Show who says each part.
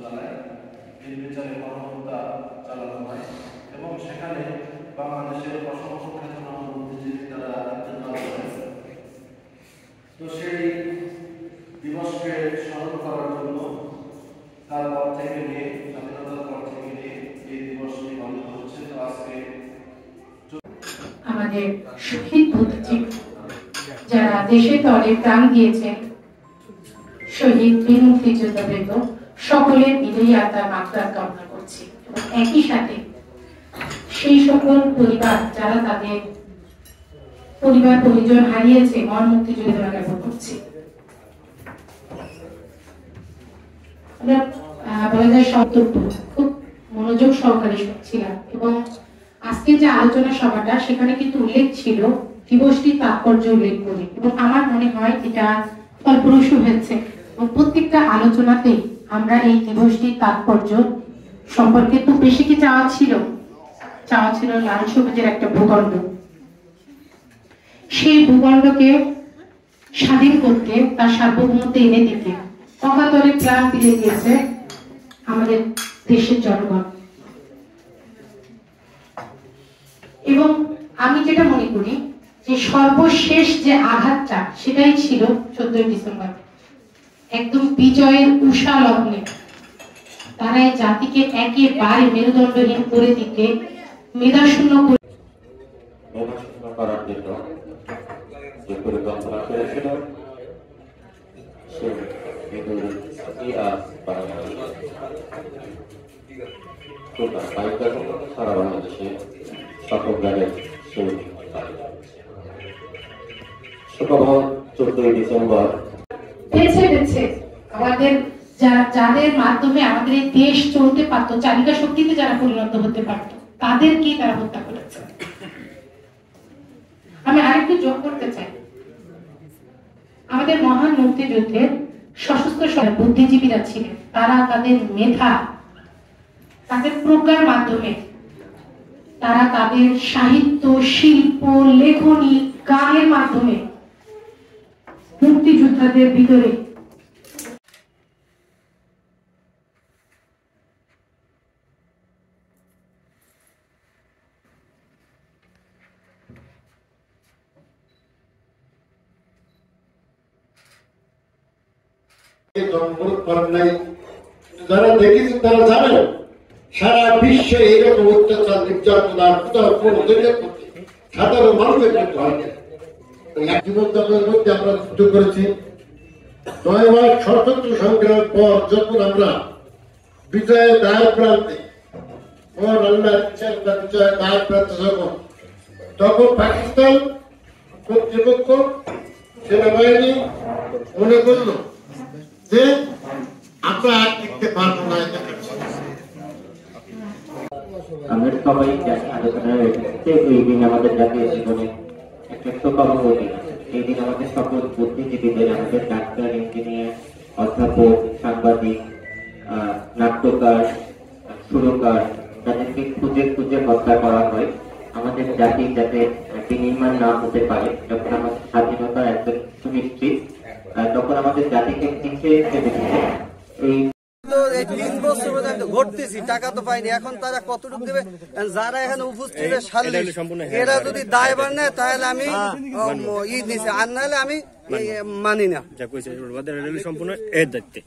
Speaker 1: চালায়, নির্বিচারে গণহত্যা চালানো হয় এবং সেখানে বাংলাদেশের অসংখ্য খ্যাতনামা বুদ্ধিজীবী তারা ইন্তেকাল করেন। তো সেই দিবসকে স্মরণ করার জন্য তারপর থেকে নিয়ে স্বাধীনতার পর থেকে নিয়ে এই দিবসটি পালিত হচ্ছে। তো আজকে
Speaker 2: আমাদের শহীদ বুদ্ধিজীবী যারা দেশের তরে প্রাণ দিয়েছেন, শহীদ বীর মুক্তিযোদ্ধাবৃন্দ সকলের বিদায়ী আত্মার মাগফিরাত কামনা করছি। একই সাথে সেই সকল পরিবার যারা তাদের পরিবার পরিজন হারিয়েছে মহান মুক্তিযোদ্ধারা জ্ঞাপন করছি। আমরা বলা যায় শব্দটুকু খুব মনোযোগ সহকারে শুনছিলাম এবং আজকে যে আলোচনা সভাটা সেখানে কিন্তু উল্লেখ ছিল দিবসটির তাৎপর্য উল্লেখ করে এবং আমার মনে হয় এটা ফলপ্রসূ হয়েছে এবং প্রত্যেকটা আলোচনাতেই আমরা এই দিবসটির তাৎপর্য সম্পর্কে খুব বেশি কি চাওয়া ছিল লাল সবুজের একটা ভূখণ্ড, সেই ভূখণ্ডকে স্বাধীন করতে তার সার্বভৌমত্ব এনে দিতে অকাতরে প্রাণ ফিরে গিয়েছে আমাদের দেশের জনগণ। এবং আমি যেটা মনে করি যে সর্বশেষ যে আঘাতটা সেটাই ছিল 14 ডিসেম্বর, একদম বিজয়ের উষা লগ্নে তারা এই জাতিকে একেবারে মেরুদণ্ডহীন করে দিতে মেধাশূন্য
Speaker 3: করার জন্য যে পরিকল্পনা করেছিল সারা বাংলাদেশে সকল জায়গায় সুখবর 14 ডিসেম্বর
Speaker 2: বেছে বেছে আমাদের যাদের মাধ্যমে আমাদের এই দেশ চলতে পারত, চালিকা শক্তিতে যারা পরিণত হতে পারত, তাদেরকেই তারা হত্যা করেছে। আমি আরেকটু যোগ করতে চাই, আমাদের মহান মুক্তিযুদ্ধের সশস্ত্র বুদ্ধিজীবীরা ছিলেন, তারা তাদের মেধা, তাদের প্রজ্ঞার মাধ্যমে তারা তাদের সাহিত্য, শিল্প, লেখনী, গানের মাধ্যমে মুক্তিযোদ্ধাদের ভিতরে
Speaker 4: যারা দেখেছেন তারা জানেন সারা বিশ্বে এইরকম অত্যাচার নির্যাতন আর সাধারণ মানুষের কিন্তু হয় জীবনযাপনের মধ্যে আমরা যুদ্ধ করেছি। 9 মাস সশস্ত্র সংগ্রামের পর যখন আমরা বিজয়ের দায়ের প্রান্তে বিজয়ের দায়ের প্রান্তে তখন পাকিস্তান কর্তৃপক্ষ সেনাবাহিনী মনে করল যে আমরা আর টিকতে পারবো না।
Speaker 3: আমরা সবাই আলোচনায় রেখেছি এই দিন আমাদের জাতীয় জীবনে একটা শোকাবহ দিন। এই দিন আমাদের সকল বুদ্ধিজীবীদের, আমাদের ডাক্তার, ইঞ্জিনিয়ার, অধ্যাপক, সাংবাদিক, নাট্যকার, সুরকার, যাদেরকে খুঁজে খুঁজে হত্যা করা হয় আমাদের জাতি যাতে বিনির্মাণ না হতে পারে। যখন আমাদের স্বাধীনতা একদম সুনিশ্চিত, তখন আমাদের জাতিকে পিছিয়ে রেখেছে। এই
Speaker 5: 3 বছর পর্যন্ত ঘটতেছি, টাকা তো পাইনি, এখন তারা কতটুকু দেবে? যারা এখানে উপস্থিত এরা যদি দায়ভার নেয় তাহলে আমি দিছি, আর নাহলে আমি মানি না।
Speaker 6: সম্পূর্ণ এর দায়িত্বে